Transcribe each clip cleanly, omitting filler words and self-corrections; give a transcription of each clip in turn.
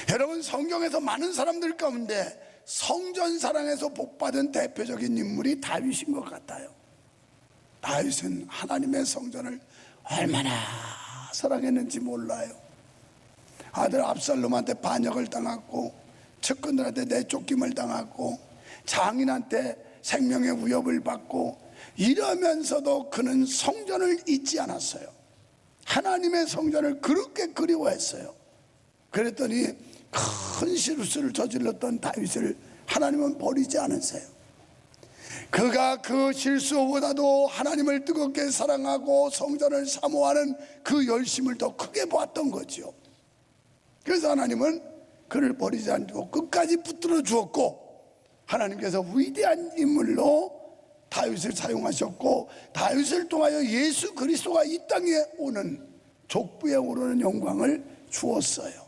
여러분, 성경에서 많은 사람들 가운데 성전 사랑에서 복받은 대표적인 인물이 다윗인 것 같아요. 다윗은 하나님의 성전을 얼마나 사랑했는지 몰라요. 아들 압살롬한테 반역을 당했고, 측근들한테 내쫓김을 당했고, 장인한테 생명의 위협을 받고, 이러면서도 그는 성전을 잊지 않았어요. 하나님의 성전을 그렇게 그리워했어요. 그랬더니 큰 실수를 저질렀던 다윗을 하나님은 버리지 않으세요. 그가 그 실수보다도 하나님을 뜨겁게 사랑하고 성전을 사모하는 그 열심을 더 크게 보았던 거죠. 그래서 하나님은 그를 버리지 않고 끝까지 붙들어 주었고, 하나님께서 위대한 인물로 다윗을 사용하셨고, 다윗을 통하여 예수 그리스도가 이 땅에 오는 족부에 오르는 영광을 주었어요.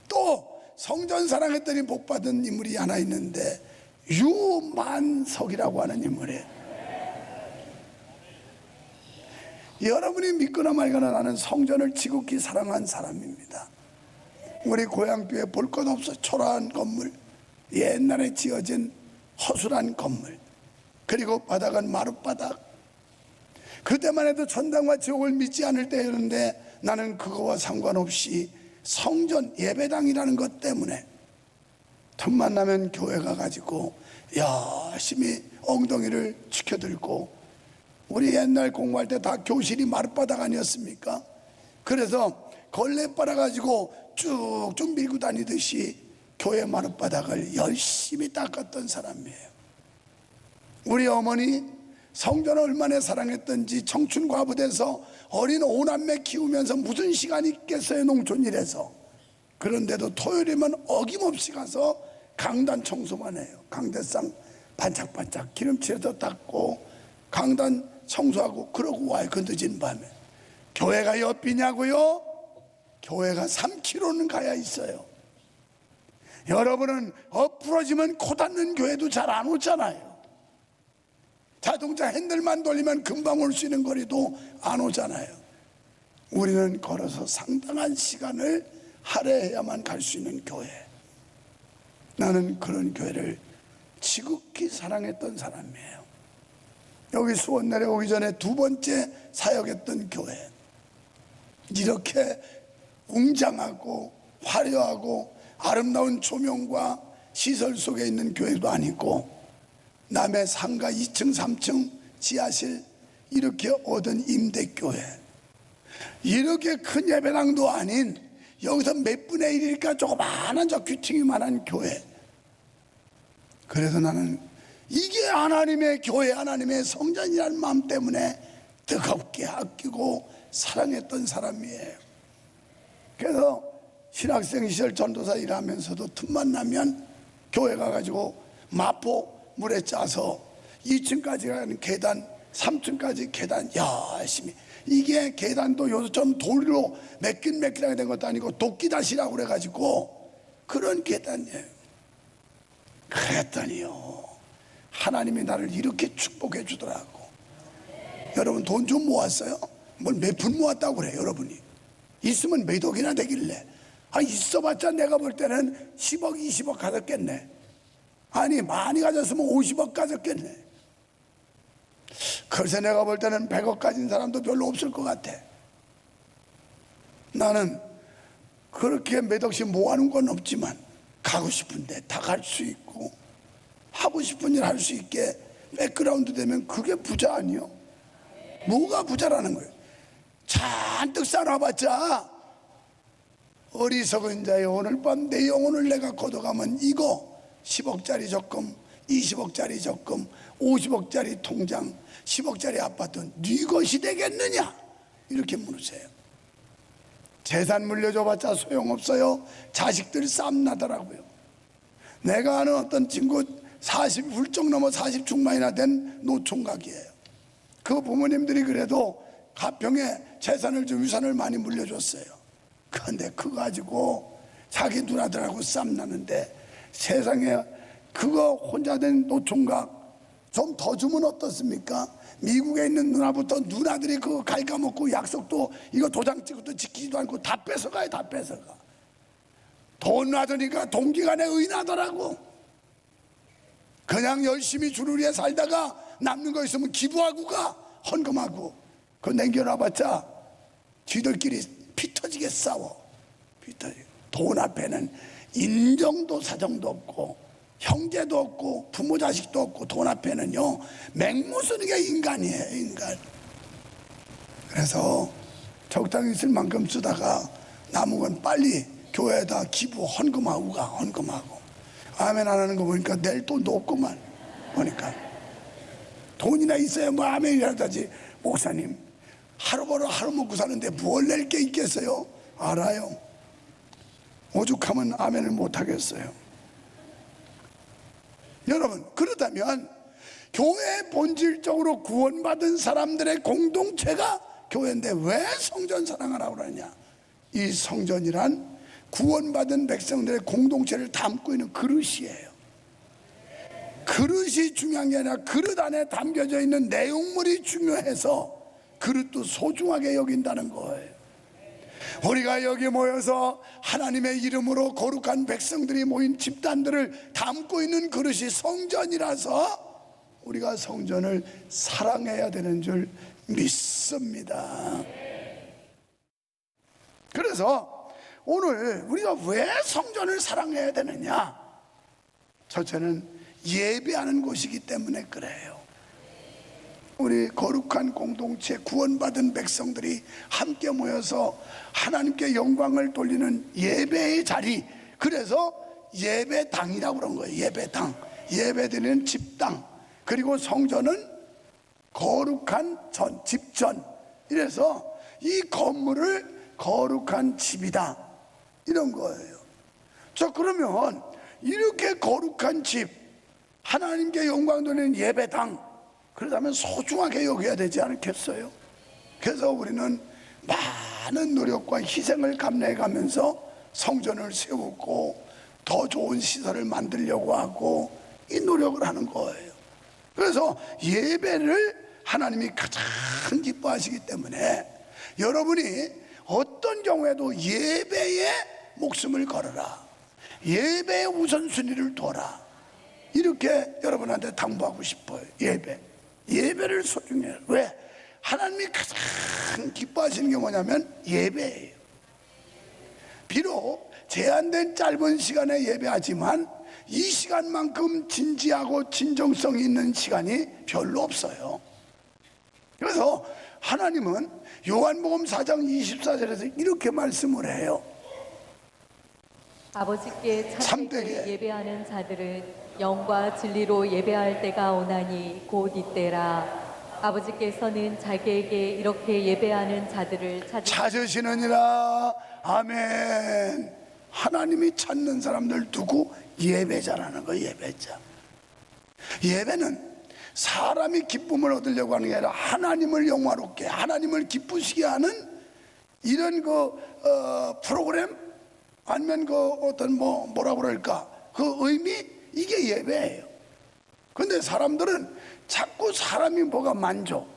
또 성전 사랑했더니 복받은 인물이 하나 있는데, 유만석이라고 하는 인물이에요. 여러분이 믿거나 말거나 나는 성전을 지극히 사랑한 사람입니다. 우리 고향교회 볼 것 없어 초라한 건물, 옛날에 지어진 허술한 건물, 그리고 바닥은 마룻바닥. 그때만 해도 천당과 지옥을 믿지 않을 때였는데, 나는 그거와 상관없이 성전 예배당이라는 것 때문에 틈만 나면 교회 가가지고 열심히 엉덩이를 치켜들고, 우리 옛날 공부할 때 다 교실이 마룻바닥 아니었습니까? 그래서 걸레 빨아가지고 쭉쭉 밀고 다니듯이 교회 마룻바닥을 열심히 닦았던 사람이에요. 우리 어머니 성전을 얼마나 사랑했던지, 청춘 과부돼서 어린 오남매 키우면서 무슨 시간이 있겠어요, 농촌 일에서. 그런데도 토요일이면 어김없이 가서 강단 청소만 해요. 강대상 반짝반짝 기름칠해서 닦고 강단 청소하고 그러고 와요. 그 늦은 밤에. 교회가 옆이냐고요? 교회가 3km는 가야 있어요. 여러분은 엎부러지면 코 닿는 교회도 잘 안 오잖아요. 자동차 핸들만 돌리면 금방 올 수 있는 거리도 안 오잖아요. 우리는 걸어서 상당한 시간을 할애해야만 갈 수 있는 교회. 나는 그런 교회를 지극히 사랑했던 사람이에요. 여기 수원 내려오기 전에 두 번째 사역했던 교회, 이렇게 웅장하고 화려하고 아름다운 조명과 시설 속에 있는 교회도 아니고, 남의 상가 2층 3층 지하실 이렇게 얻은 임대교회, 이렇게 큰 예배당도 아닌 여기서 몇 분의 1일까 조그마한 저 귀퉁이만한 교회. 그래서 나는 이게 하나님의 교회, 하나님의 성전이라는 마음 때문에 뜨겁게 아끼고 사랑했던 사람이에요. 그래서 신학생 시절 전도사 일하면서도 틈만 나면 교회 가가지고 마포 물에 짜서 2층까지 가는 계단, 3층까지 계단 열심히. 이게 계단도 요즘처럼 돌로 매끈매끈하게 된 것도 아니고 도끼다시라고 그래가지고 그런 계단이에요. 그랬더니요, 하나님이 나를 이렇게 축복해 주더라고. 여러분, 돈 좀 모았어요? 뭘 몇 푼 모았다고 그래. 여러분이 있으면 몇 억이나 되길래. 있어봤자 내가 볼 때는 10억 20억 가졌겠네. 아니, 많이 가졌으면 50억 가졌겠네. 글쎄, 내가 볼 때는 100억 가진 사람도 별로 없을 것 같아. 나는 그렇게 몇 억씩 모아놓은 건 없지만 가고 싶은데 다 갈 수 있고 하고 싶은 일 할 수 있게 백그라운드 되면 그게 부자 아니요? 뭐가 부자라는 거예요? 잔뜩 쌓아봤자 어리석은 자여, 오늘 밤 내 영혼을 내가 걷어가면 이거 10억짜리 적금, 20억짜리 적금, 50억짜리 통장, 10억짜리 아파트 네 것이 되겠느냐? 이렇게 물으세요. 재산 물려줘봤자 소용없어요. 자식들 싸움 나더라고요. 내가 아는 어떤 친구 40 훌쩍 넘어 40 중반이나 된 노총각이에요. 그 부모님들이 그래도 가평에 재산을 좀 유산을 많이 물려줬어요. 그런데 그거 가지고 자기 누나들하고 싸움 나는데, 세상에 그거 혼자 된 노총각 좀 더 주면 어떻습니까? 미국에 있는 누나부터 누나들이 그거 갉아먹고 약속도 이거 도장 찍어도 지키지도 않고 다 뺏어가요. 다 뺏어가. 돈 놔두니까 동기간에 의인하더라고. 그냥 열심히 주를 위해 살다가 남는 거 있으면 기부하고 가, 헌금하고. 그거 남겨놔봤자 쥐들끼리 피 터지게 싸워. 돈 앞에는 인정도 사정도 없고 형제도 없고 부모 자식도 없고, 돈 앞에는요 맹무 쓰는 게 인간이에요, 인간. 그래서 적당히 쓸 만큼 쓰다가 남은 건 빨리 교회에다 기부 헌금하고 가, 헌금하고. 아멘 안 하는 거 보니까 낼 돈도 없구만. 보니까 돈이나 있어야 뭐 아멘이라도 하지. 목사님, 하루 벌어 하루 먹고 사는데 뭘 낼 게 있겠어요? 알아요. 오죽하면 아멘을 못 하겠어요. 여러분, 그렇다면 교회 본질적으로 구원받은 사람들의 공동체가 교회인데 왜 성전 사랑하라고 그러냐? 이 성전이란 구원받은 백성들의 공동체를 담고 있는 그릇이에요. 그릇이 중요한 게 아니라 그릇 안에 담겨져 있는 내용물이 중요해서 그릇도 소중하게 여긴다는 거예요. 우리가 여기 모여서 하나님의 이름으로 거룩한 백성들이 모인 집단들을 담고 있는 그릇이 성전이라서 우리가 성전을 사랑해야 되는 줄 믿습니다. 그래서 오늘 우리가 왜 성전을 사랑해야 되느냐? 첫째는 예배하는 곳이기 때문에 그래요. 우리 거룩한 공동체, 구원받은 백성들이 함께 모여서 하나님께 영광을 돌리는 예배의 자리, 그래서 예배당이라고 그런 거예요. 예배당, 예배드리는 집당. 그리고 성전은 거룩한 전, 집전. 이래서 이 건물을 거룩한 집이다, 이런 거예요. 자, 그러면 이렇게 거룩한 집, 하나님께 영광 돌리는 예배당, 그러다면 소중하게 여겨야 되지 않겠어요? 그래서 우리는 많은 노력과 희생을 감내해 가면서 성전을 세우고 더 좋은 시설을 만들려고 하고 이 노력을 하는 거예요. 그래서 예배를 하나님이 가장 기뻐하시기 때문에 여러분이 어떤 경우에도 예배에 목숨을 걸어라, 예배의 우선순위를 둬라, 이렇게 여러분한테 당부하고 싶어요. 예배를 소중히 해요. 왜? 하나님이 가장 기뻐하시는 게 뭐냐면 예배예요. 비록 제한된 짧은 시간에 예배하지만 이 시간만큼 진지하고 진정성 있는 시간이 별로 없어요. 그래서 하나님은 요한복음 4장 24절에서 이렇게 말씀을 해요. 아버지께 참되게 참되게 예배하는 자들은 영과 진리로 예배할 때가 오나니 곧 이때라. 아버지께서는 자기에게 이렇게 예배하는 자들을 찾으시느니라. 아멘. 하나님이 찾는 사람들 두고 예배자라는 거예요. 예배자. 예배는 사람이 기쁨을 얻으려고 하는 게 아니라 하나님을 영화롭게, 하나님을 기쁘시게 하는 이런 프로그램, 아니면 어떤 뭐라 그럴까, 그 의미, 이게 예배예요. 근데 사람들은 자꾸 사람이 뭐가 만족,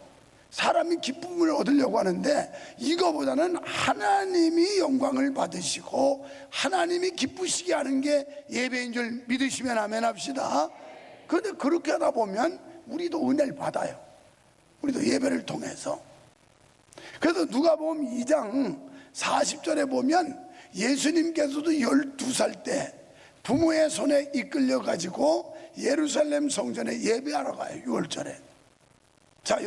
사람이 기쁨을 얻으려고 하는데 이거보다는 하나님이 영광을 받으시고 하나님이 기쁘시게 하는 게 예배인 줄 믿으시면 아멘 합시다. 그런데 그렇게 하다 보면 우리도 은혜를 받아요. 우리도 예배를 통해서. 그래서 누가복음 2장 40절에 보면 예수님께서도 12살 때 부모의 손에 이끌려 가지고 예루살렘 성전에 예배하러 가요. 6월절에. 자,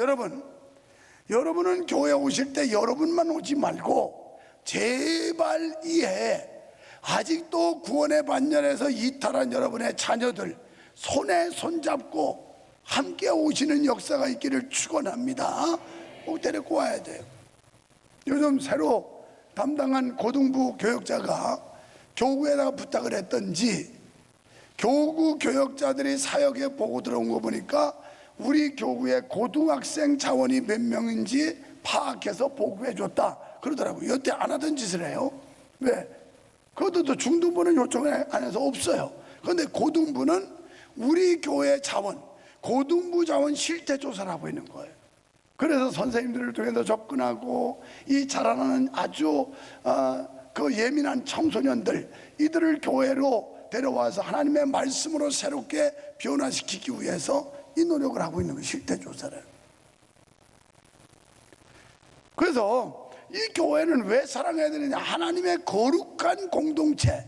여러분은 교회 오실 때 여러분만 오지 말고 제발 이해, 아직도 구원의 반열에서 이탈한 여러분의 자녀들 손에 손잡고 함께 오시는 역사가 있기를 축원합니다. 꼭 데리고 와야 돼요. 요즘 새로 담당한 고등부 교역자가 교구에다가 부탁을 했던지 교구 교역자들이 사역에 보고 들어온 거 보니까 우리 교구에 고등학생 자원이 몇 명인지 파악해서 보고해 줬다 그러더라고요. 여태 안 하던 짓을 해요. 왜? 그것도 중등부는 요청을 안 해서 없어요. 그런데 고등부는 우리 교회 자원, 고등부 자원 실태 조사를 하고 있는 거예요. 그래서 선생님들을 통해서 접근하고 이 자라나는 아주 그 예민한 청소년들, 이들을 교회로 데려와서 하나님의 말씀으로 새롭게 변화시키기 위해서 이 노력을 하고 있는 거 실태조사를. 그래서 이 교회는 왜 사랑해야 되느냐? 하나님의 거룩한 공동체,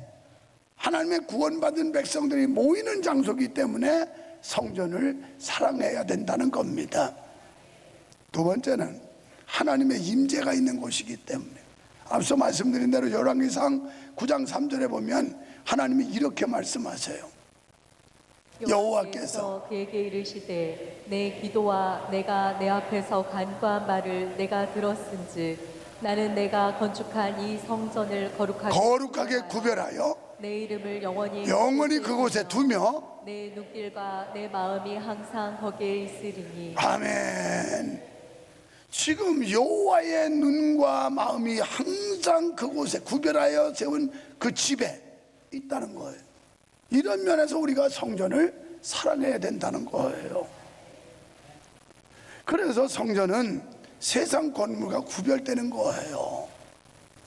하나님의 구원받은 백성들이 모이는 장소이기 때문에 성전을 사랑해야 된다는 겁니다. 두 번째는 하나님의 임재가 있는 곳이기 때문에, 앞서 말씀드린 대로 열왕기상 9장 3절에 보면 하나님이 이렇게 말씀하세요. 여호와께서 그에게 이르시되 내 기도와 내가 내 앞에서 간구한 말을 내가 들었은즉 나는 내가 건축한 이 성전을 거룩하게 구별하여 내 이름을 영원히 그곳에 두며 내 눈길과 내 마음이 항상 거기에 있으리니. 아멘. 지금 여호와의 눈과 마음이 항상 그곳에 구별하여 세운 그 집에 있다는 거예요. 이런 면에서 우리가 성전을 사랑해야 된다는 거예요. 그래서 성전은 세상 건물과 구별되는 거예요.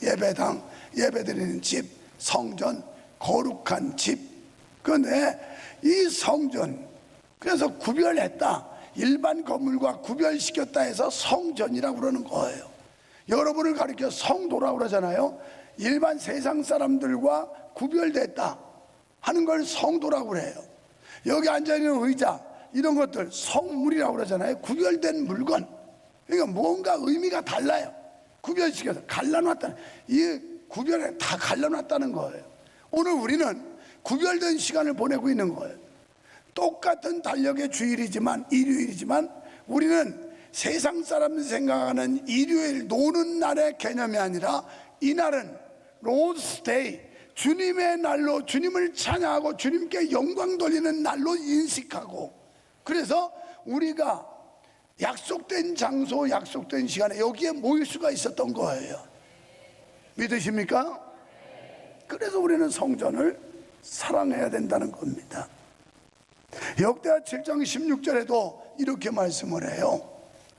예배당, 예배드리는 집, 성전, 거룩한 집. 그런데 이 성전, 그래서 구별했다, 일반 건물과 구별시켰다 해서 성전이라고 그러는 거예요. 여러분을 가리켜 성도라고 그러잖아요. 일반 세상 사람들과 구별됐다 하는 걸 성도라고 그래요. 여기 앉아있는 의자, 이런 것들 성물이라고 그러잖아요. 구별된 물건. 그러니까 뭔가 의미가 달라요. 구별시켜서 갈라놨다. 이 구별에 다 갈라놨다는 거예요. 오늘 우리는 구별된 시간을 보내고 있는 거예요. 똑같은 달력의 주일이지만, 일요일이지만 우리는 세상 사람들이 생각하는 일요일 노는 날의 개념이 아니라 이날은 로드스데이, 주님의 날로 주님을 찬양하고 주님께 영광 돌리는 날로 인식하고, 그래서 우리가 약속된 장소, 약속된 시간에 여기에 모일 수가 있었던 거예요. 믿으십니까? 그래서 우리는 성전을 사랑해야 된다는 겁니다. 역대하 7장 16절에도 이렇게 말씀을 해요.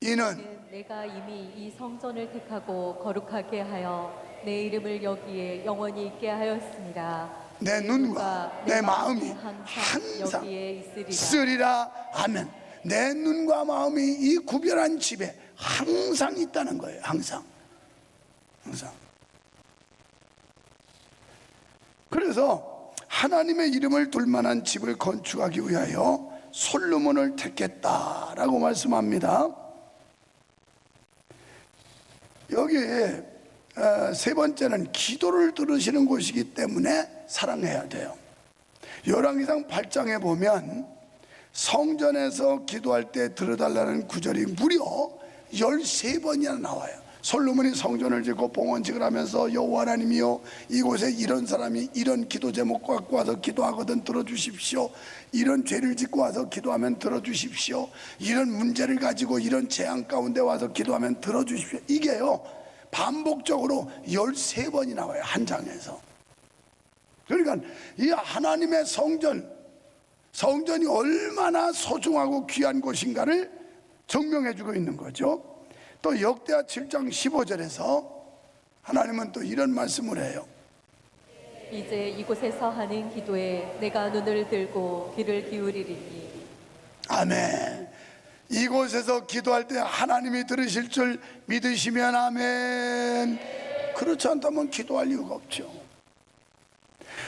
이는 내가 이미 이 성전을 택하고 거룩하게 하여 내 이름을 여기에 영원히 있게 하였습니다. 내 눈과 내 마음이 항상 여기에 있으리라. 아멘. 내 눈과 마음이 이 구별한 집에 항상 있다는 거예요. 항상. 그래서 하나님의 이름을 둘 만한 집을 건축하기 위하여 솔로몬을 택했다라고 말씀합니다. 여기 세 번째는 기도를 들으시는 곳이기 때문에 사랑해야 돼요. 열왕기상 8장에 보면 성전에서 기도할 때 들어달라는 구절이 무려 13번이나 나와요. 솔로몬이 성전을 짓고 봉헌직을 하면서 여호와 하나님이여, 이곳에 이런 사람이 이런 기도 제목 갖고 와서 기도하거든 들어주십시오. 이런 죄를 짓고 와서 기도하면 들어주십시오. 이런 문제를 가지고 이런 재앙 가운데 와서 기도하면 들어주십시오. 이게요 반복적으로 13번이 나와요, 한 장에서. 그러니까 이 하나님의 성전이 얼마나 소중하고 귀한 곳인가를 증명해주고 있는 거죠. 또 역대하 7장 15절에서 하나님은 또 이런 말씀을 해요. 이제 이곳에서 하는 기도에 내가 눈을 들고 귀를 기울이리니. 아멘. 이곳에서 기도할 때 하나님이 들으실 줄 믿으시면 아멘. 그렇지 않다면 기도할 이유가 없죠.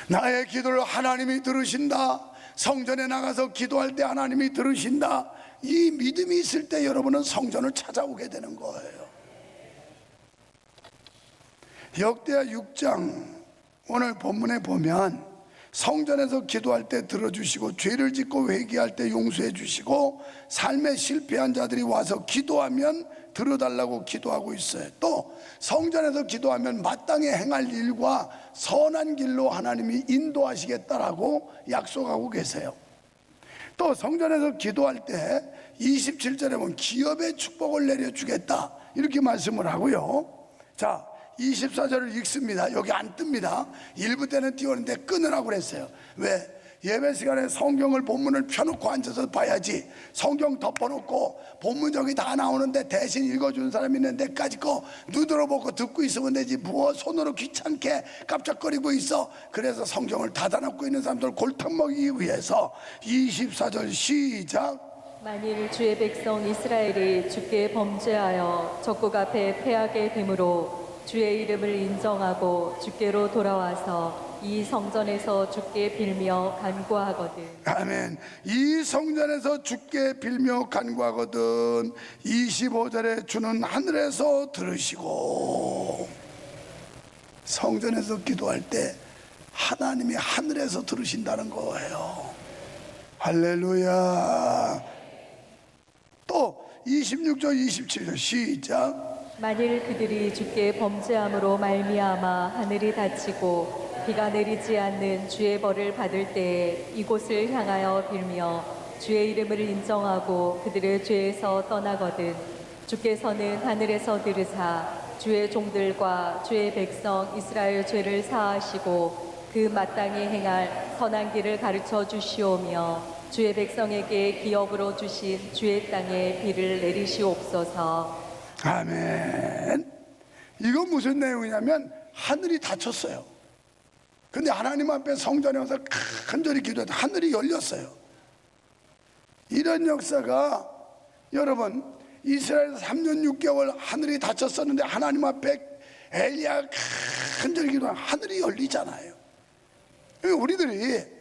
나의 기도를 하나님이 들으신다, 성전에 나가서 기도할 때 하나님이 들으신다, 이 믿음이 있을 때 여러분은 성전을 찾아오게 되는 거예요. 역대하 6장 오늘 본문에 보면 성전에서 기도할 때 들어주시고 죄를 짓고 회개할 때 용서해 주시고 삶에 실패한 자들이 와서 기도하면 들어달라고 기도하고 있어요. 또 성전에서 기도하면 마땅히 행할 일과 선한 길로 하나님이 인도하시겠다라고 약속하고 계세요. 또 성전에서 기도할 때 27절에 보면 기업의 축복을 내려주겠다 이렇게 말씀을 하고요. 자, 24절을 읽습니다. 여기 안 뜹니다. 일부 때는 띄우는데 끊으라고 그랬어요. 왜? 예배 시간에 성경을 본문을 펴놓고 앉아서 봐야지. 성경 덮어놓고 본문 저기 다 나오는데 대신 읽어주는 사람이 있는데 까짓 거 눈으로 보고 듣고 있으면 되지. 뭐 손으로 귀찮게 깜짝거리고 있어. 그래서 성경을 닫아놓고 있는 사람들 골탕 먹이기 위해서 24절 시작. 만일 주의 백성 이스라엘이 주께 범죄하여 적국 앞에 패하게 되므로 주의 이름을 인정하고 주께로 돌아와서 이 성전에서 주께 빌며 간구하거든. 아멘. 이 성전에서 주께 빌며 간구하거든. 25절에 주는 하늘에서 들으시고. 성전에서 기도할 때 하나님이 하늘에서 들으신다는 거예요. 할렐루야. 또 26절 27절 시작. 만일 그들이 주께 범죄함으로 말미암아 하늘이 닫히고 비가 내리지 않는 주의 벌을 받을 때에 이곳을 향하여 빌며 주의 이름을 인정하고 그들의 죄에서 떠나거든 주께서는 하늘에서 들으사 주의 종들과 주의 백성 이스라엘 죄를 사하시고 그 마땅히 행할 선한 길을 가르쳐 주시오며 주의 백성에게 기업으로 주신 주의 땅에 비를 내리시옵소서. 아멘. 이건 무슨 내용이냐면 하늘이 닫혔어요. 근데 하나님 앞에 성전에 와서 간절히 기도해도 하늘이 열렸어요. 이런 역사가 여러분 이스라엘에서 3년 6개월 하늘이 닫혔었는데 하나님 앞에 엘리야가 간절히 기도하면 하늘이 열리잖아요. 우리들이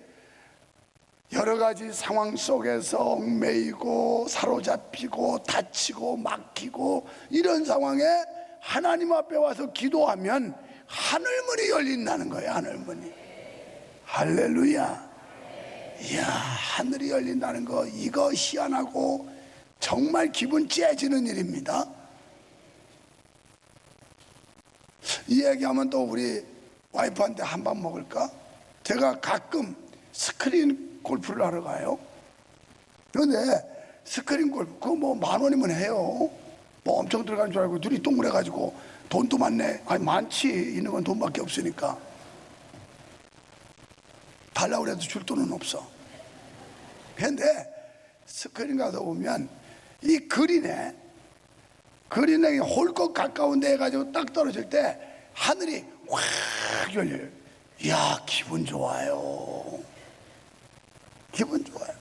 여러 가지 상황 속에서 얽매이고 사로잡히고 다치고 막히고 이런 상황에 하나님 앞에 와서 기도하면 하늘문이 열린다는 거예요. 하늘문이. 할렐루야. 이야, 하늘이 열린다는 거 이거 희한하고 정말 기분 째지는 일입니다. 이 얘기하면 또 우리 와이프한테 한 밥 먹을까? 제가 가끔 스크린 골프를 하러 가요. 그런데 스크린 골프 그거 뭐 10,000원이면 해요. 뭐 엄청 들어간 줄 알고 눈이 동그래가지고 돈도 많네. 아니 많지. 있는 건 돈밖에 없으니까. 달라고 해도 줄 돈은 없어. 그런데 스크린 가서 보면 이 그린에 홀것 가까운 데 해가지고 딱 떨어질 때 하늘이 확 열려요. 이야, 기분 좋아요. 기분 좋아요.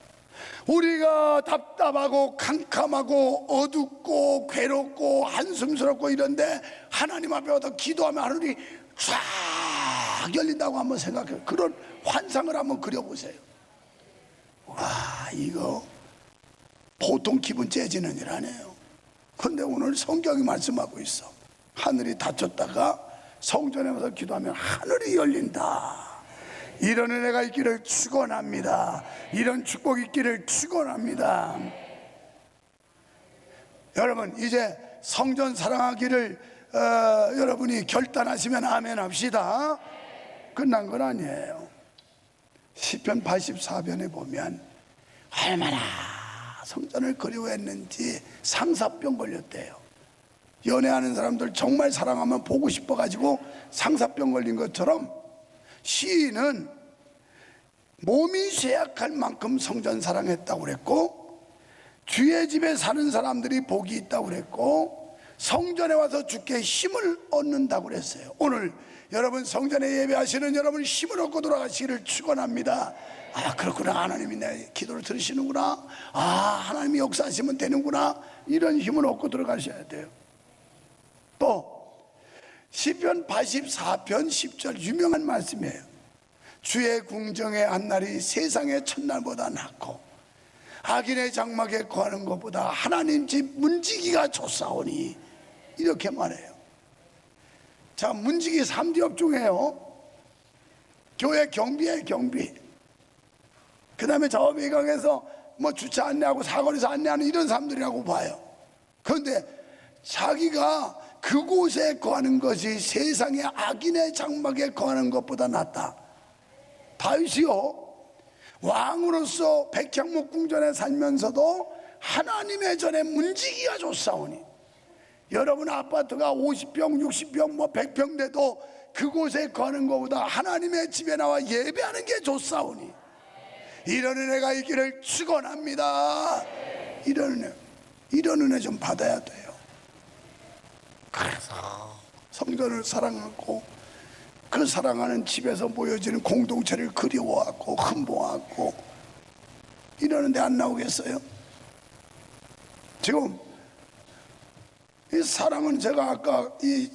우리가 답답하고 캄캄하고 어둡고 괴롭고 한숨스럽고 이런데 하나님 앞에 와서 기도하면 하늘이 쫙 열린다고 한번 생각해요. 그런 환상을 한번 그려보세요. 와, 이거 보통 기분 째지는 일 아니에요. 그런데 오늘 성경이 말씀하고 있어. 하늘이 닫혔다가 성전에 와서 기도하면 하늘이 열린다. 이런 은혜가 있기를 축원합니다. 이런 축복이 있기를 축원합니다. 여러분 이제 성전 사랑하기를 여러분이 결단하시면 아멘 합시다. 끝난 건 아니에요. 시편 84편에 보면 얼마나 성전을 그리워했는지 상사병 걸렸대요. 연애하는 사람들 정말 사랑하면 보고 싶어가지고 상사병 걸린 것처럼 시인은 몸이 쇠약할 만큼 성전 사랑했다고 그랬고 주의 집에 사는 사람들이 복이 있다고 그랬고 성전에 와서 주께 힘을 얻는다고 그랬어요. 오늘 여러분 성전에 예배하시는 여러분 힘을 얻고 돌아가시기를 축원합니다. 아, 그렇구나. 하나님이 내 기도를 들으시는구나. 아, 하나님이 역사하시면 되는구나. 이런 힘을 얻고 들어가셔야 돼요. 또 시편 84편 10절 유명한 말씀이에요. 주의 궁정의 한날이 세상의 첫날보다 낫고 악인의 장막에 거하는 것보다 하나님 집 문지기가 좋사오니 이렇게 말해요. 자, 문지기 3대 업종이에요. 교회 경비에 경비, 그 다음에 저 외곽에서 뭐 주차 안내하고 사거리에서 안내하는 이런 사람들이라고 봐요. 그런데 자기가 그곳에 거하는 것이 세상의 악인의 장막에 거하는 것보다 낫다. 다윗이요, 왕으로서 백향목 궁전에 살면서도 하나님의 전에 문지기가 좋사오니, 여러분 아파트가 50평 60평 뭐 100평 돼도 그곳에 거하는 것보다 하나님의 집에 나와 예배하는 게 좋사오니, 이런 은혜가 있기를 축원합니다. 이런 은혜 좀 받아야 돼요. 그래서 성전을 사랑하고 그 사랑하는 집에서 모여지는 공동체를 그리워하고 흠모하고 이러는데 안 나오겠어요? 지금 이 사랑은 제가 아까 이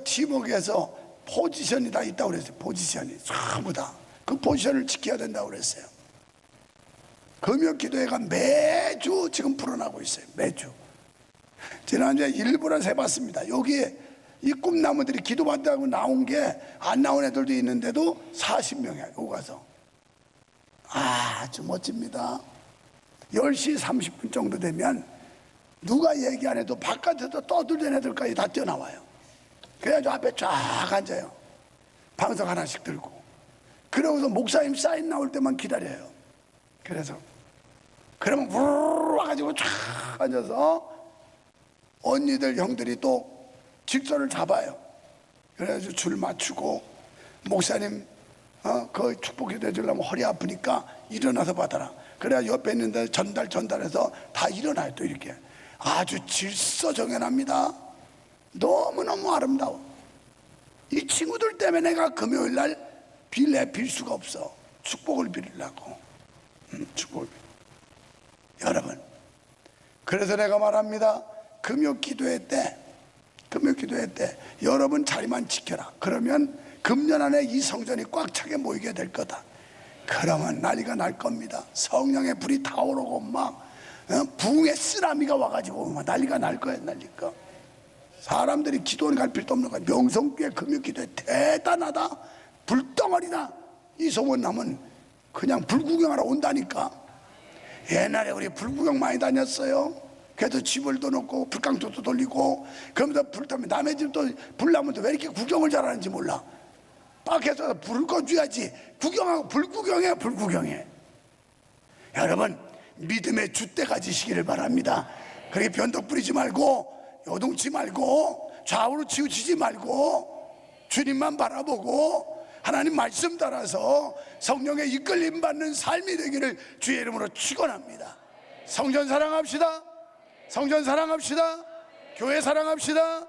팀워크에서 포지션이 다 있다고 그랬어요. 포지션이 전부 다 그 포지션을 지켜야 된다고 그랬어요. 금요기도회가 매주 지금 불어나고 있어요. 매주. 지난주에 일부러 해봤습니다. 여기에 이 꿈나무들이 기도받다고 나온 게 안 나온 애들도 있는데도 40명이야. 여기 가서 아주 멋집니다. 10시 30분 정도 되면 누가 얘기 안 해도 바깥에서 떠들던 애들까지 다 뛰어나와요. 그래가지고 앞에 쫙 앉아요. 방석 하나씩 들고. 그러고서 목사님 사인 나올 때만 기다려요. 그래서 그러면 우르르 와가지고 쫙 앉아서 언니들 형들이 또 질서를 잡아요. 그래가지고 줄 맞추고 목사님 그 축복기도 해주려면 허리 아프니까 일어나서 받아라. 그래야 옆에 있는데 전달해서 다 일어나요. 또 이렇게 아주 질서 정연합니다. 너무너무 아름다워. 이 친구들 때문에 내가 금요일 날 빌 수가 없어. 축복을 빌리려고. 축복을 빌려. 여러분, 그래서 내가 말합니다. 금요기도회 때 여러분 자리만 지켜라. 그러면 금년 안에 이 성전이 꽉 차게 모이게 될 거다. 그러면 난리가 날 겁니다. 성령의 불이 타오르고 막 부흥의 쓰나미가 와가지고 막 난리가 날 거예요. 난리가. 사람들이 기도는 갈 필요도 없는 거야. 명성교회 금요기도회 대단하다. 불덩어리다. 이 소문 나면 그냥 불구경하러 온다니까. 옛날에 우리 불구경 많이 다녔어요. 그래도 집을도 놓고 불깡통도 돌리고 그러면서 불 타면 남의 집도 불 나면 왜 이렇게 구경을 잘하는지 몰라. 밖에서 불을 꺼줘야지. 구경하고 불구경해. 여러분 믿음의 줏대 가지시기를 바랍니다. 그렇게 변덕 부리지 말고 요동치 말고 좌우로 치우치지 말고 주님만 바라보고 하나님 말씀 따라서 성령의 이끌림 받는 삶이 되기를 주의 이름으로 축원합니다. 성전 사랑합시다. 성전 사랑합시다. 교회 사랑합시다.